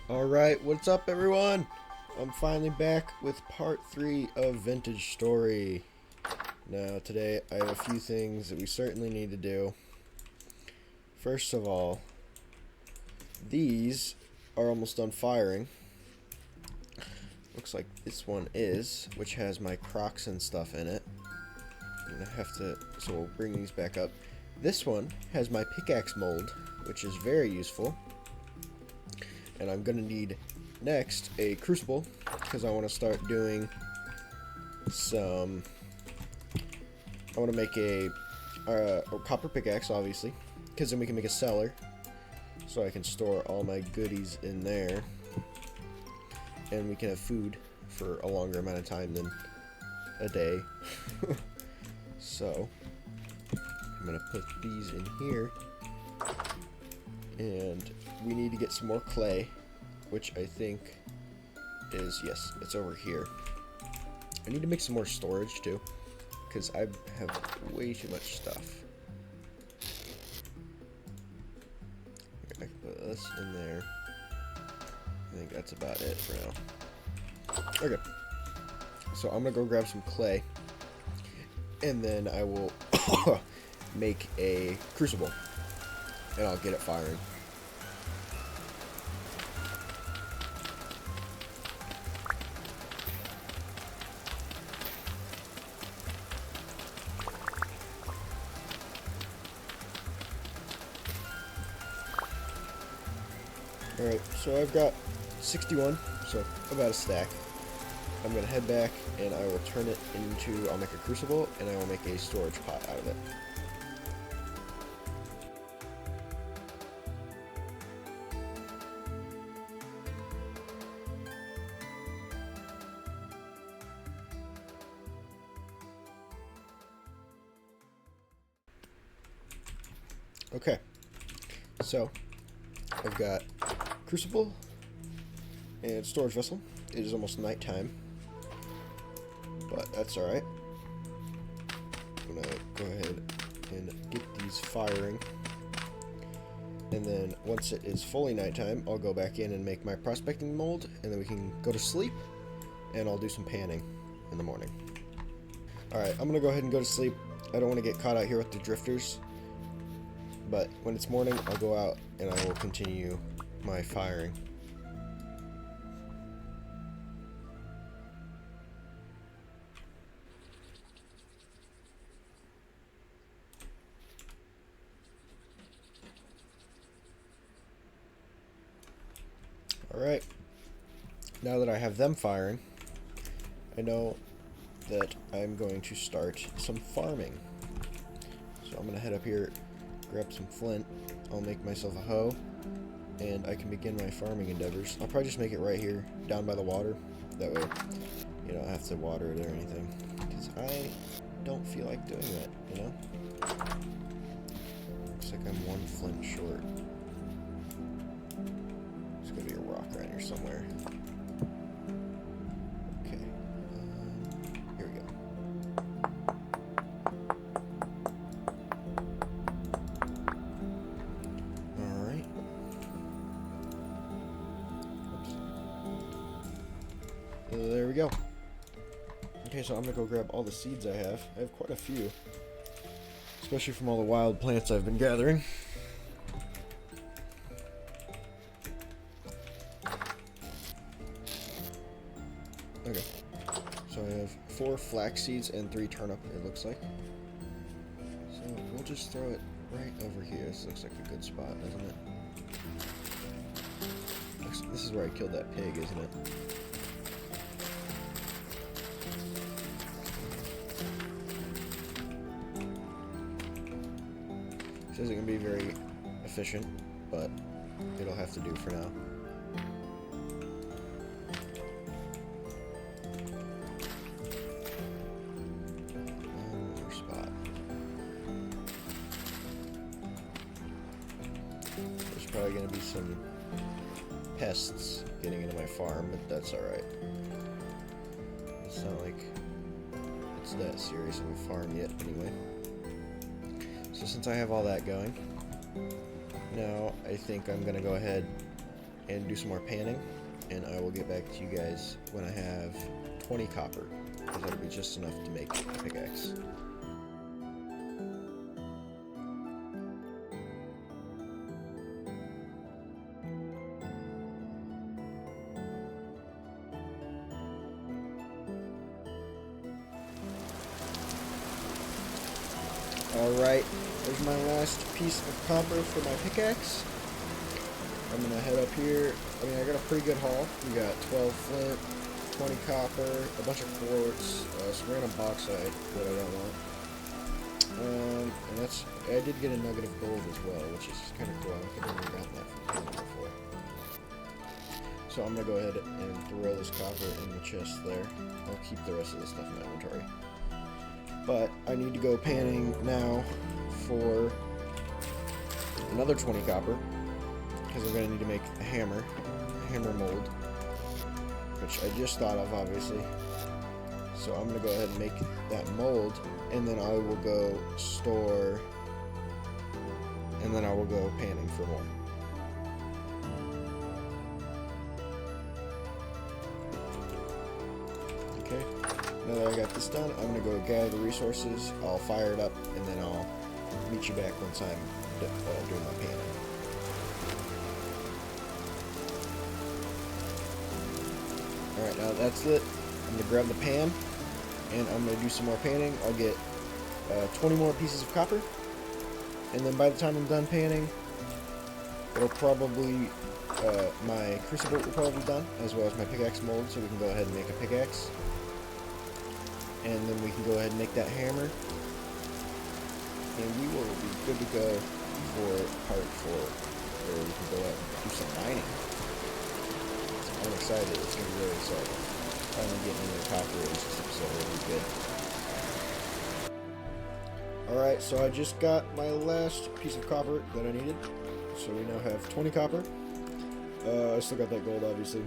Alright, what's up everyone? I'm finally back with part 3 of Vintage Story. Now today I have a few things that we certainly need to do. First of all, these are almost done firing. Looks like this one is, which has my Crocs and stuff in it. I'm gonna have to, so we'll bring these back up. This one has my pickaxe mold, which is very useful. And I'm gonna need next a crucible because I want to start doing some. I want to make a copper pickaxe, obviously, because then we can make a cellar, so I can store all my goodies in there, and we can have food for a longer amount of time than a day. So I'm gonna put these in here. And we need to get some more clay, which I think is, yes, it's over here. I need to make some more storage too, because I have way too much stuff. I can put this in there. I think that's about it for now. Okay, so I'm gonna go grab some clay, and then I will make a crucible. And I'll get it firing. Alright, so I've got 61, so about a stack. I'm going to head back and I will turn it into, I'll make a crucible and I will make a storage pot out of it. Okay, so I've got crucible and storage vessel. It is almost nighttime, but that's alright. I'm gonna go ahead and get these firing, and then once it is fully nighttime, I'll go back in and make my prospecting mold, and then we can go to sleep, and I'll do some panning in the morning. Alright, I'm gonna go ahead and go to sleep. I don't want to get caught out here with the drifters. But when it's morning, I'll go out and I will continue my firing. Alright, now that I have them firing, I know that I'm going to start some farming. So I'm going to head up here, grab some flint, I'll make myself a hoe, and I can begin my farming endeavors. I'll probably just make it right here, down by the water. That way, you don't have to water it or anything. Because I don't feel like doing that, you know? Looks like I'm one flint short. There's gonna be a rock around here somewhere. Okay. Here we go. There we go. Okay, so I'm gonna go grab all the seeds I have. I have quite a few, especially from all the wild plants I've been gathering. Okay, so I have 4 flax seeds and 3 turnip, it looks like. So we'll just throw it right over here. This looks like a good spot, doesn't it? This is where I killed that pig, isn't it? This isn't going to be very efficient, but it'll have to do for now. One more spot. There's probably going to be some pests getting into my farm, but that's alright. It's not like it's that serious of a farm yet, anyway. So since I have all that going, now I think I'm gonna go ahead and do some more panning, and I will get back to you guys when I have 20 copper, because that'll be just enough to make a pickaxe. Alright, there's my last piece of copper for my pickaxe. I'm gonna head up here. I mean, I got a pretty good haul. We got 12 flint, 20 copper, a bunch of quartz, some random bauxite that I don't want. And that's, I did get a nugget of gold as well, which is kind of cool. I don't think I've ever gotten that from Canada before. So I'm gonna go ahead and throw this copper in the chest there. I'll keep the rest of the stuff in my inventory. But I need to go panning now for another 20 copper, because I'm going to need to make a hammer mold, which I just thought of, obviously. So I'm going to go ahead and make that mold, and then I will go store, and then I will go panning for more. Okay. Now that I got this done, I'm going to go gather the resources, I'll fire it up, and then I'll meet you back once I'm doing my panning. Alright, now that's it. I'm going to grab the pan, and I'm going to do some more panning. I'll get 20 more pieces of copper, and then by the time I'm done panning, it'll probably, my crucible will probably be done, as well as my pickaxe mold, so we can go ahead and make a pickaxe. And then we can go ahead and make that hammer, and we will be good to go for part 4, where we can go out and do some mining. So I'm excited. It's going to be really exciting. Finally getting into the copper in this episode will be good. Alright, so I just got my last piece of copper that I needed. So we now have 20 copper. I still got that gold, obviously.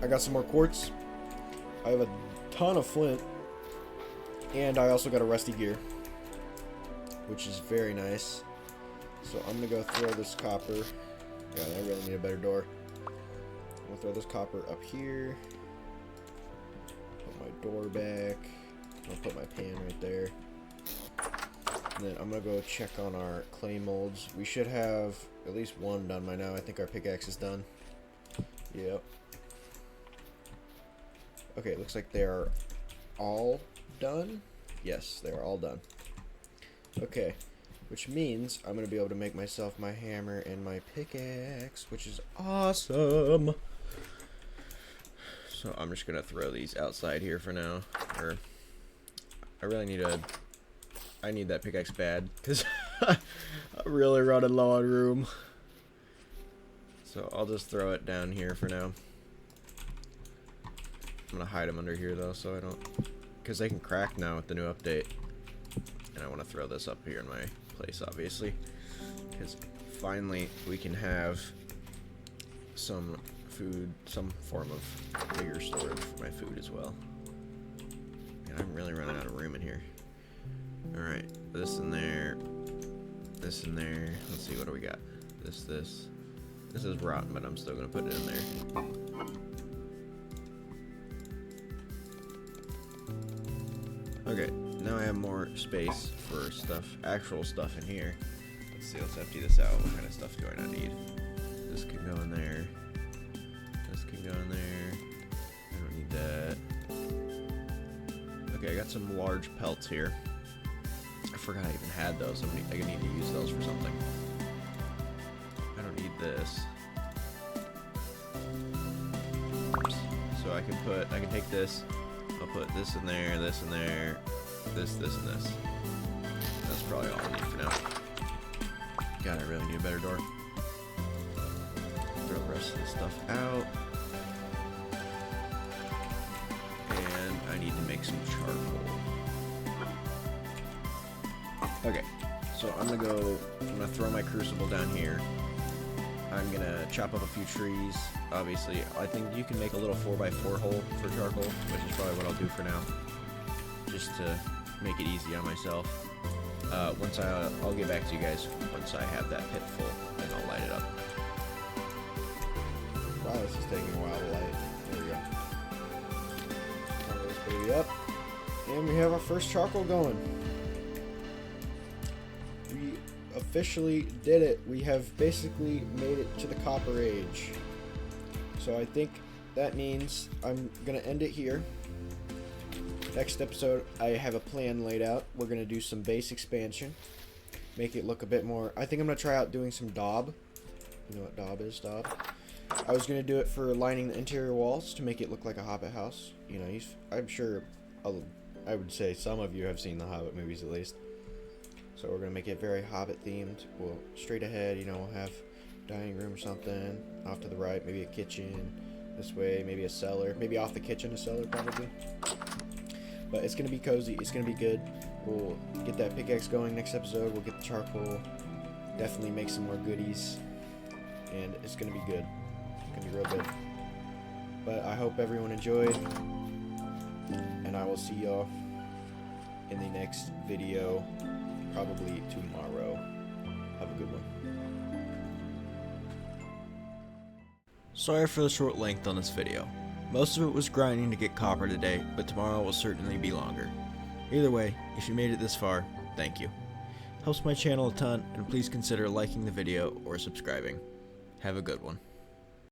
I got some more quartz. I have a ton of flint. And I also got a rusty gear, which is very nice. So I'm going to go throw this copper. God, I really need a better door. I'm going to throw this copper up here. Put my door back. I'll put my pan right there. And then I'm going to go check on our clay molds. We should have at least one done by now. I think our pickaxe is done. Yep. Okay, it looks like they are all done. Yes, they are all done. Okay, which means I'm going to be able to make myself my hammer and my pickaxe, which is awesome. So I'm just going to throw these outside here for now. Or I really need I need that pickaxe bad, because I'm really running low on room. So I'll just throw it down here for now. I'm going to hide them under here, though, so I don't... Because they can crack now with the new update. And I want to throw this up here in my place, obviously. Because finally we can have some food, some form of bigger storage for my food as well. And I'm really running out of room in here. Alright, this in there. This in there. Let's see, what do we got? This. This is rotten, but I'm still going to put it in there. Okay, now I have more space for stuff, actual stuff in here. Let's see, let's empty this out. What kind of stuff do I not need? This can go in there. This can go in there. I don't need that. Okay, I got some large pelts here. I forgot I even had those. I need to use those for something. I don't need this. Oops. So I can take this. I'll put this in there, this in there, this, and this. That's probably all I need for now. God, I really need a better door. Throw the rest of this stuff out. And I need to make some charcoal. Okay, so I'm gonna throw my crucible down here. I'm gonna chop up a few trees. Obviously, I think you can make a little 4x4 hole for charcoal, which is probably what I'll do for now, just to make it easy on myself. I'll get back to you guys once I have that pit full, and I'll light it up. this is taking a while to light. There we go. Power this baby up. And we have our first charcoal going. We officially did it. We have basically made it to the Copper Age. So I think that means I'm going to end it here. Next episode, I have a plan laid out. We're going to do some base expansion. Make it look a bit more... I think I'm going to try out doing some daub. You know what daub is, daub? I was going to do it for lining the interior walls to make it look like a Hobbit house. You know, I'm sure... I would say some of you have seen the Hobbit movies at least. So we're going to make it very Hobbit themed. We'll straight ahead, you know, we'll have dining room or something. Off to the right, maybe a kitchen. This way, maybe a cellar. Maybe off the kitchen, a cellar probably. But it's going to be cozy. It's going to be good. We'll get that pickaxe going next episode. We'll get the charcoal. Definitely make some more goodies. And it's going to be good. It's going to be real good. But I hope everyone enjoyed. And I will see y'all in the next video. Probably tomorrow. Have a good one. Sorry for the short length on this video. Most of it was grinding to get copper today, but tomorrow will certainly be longer. Either way, if you made it this far, thank you. Helps my channel a ton, and please consider liking the video or subscribing. Have a good one.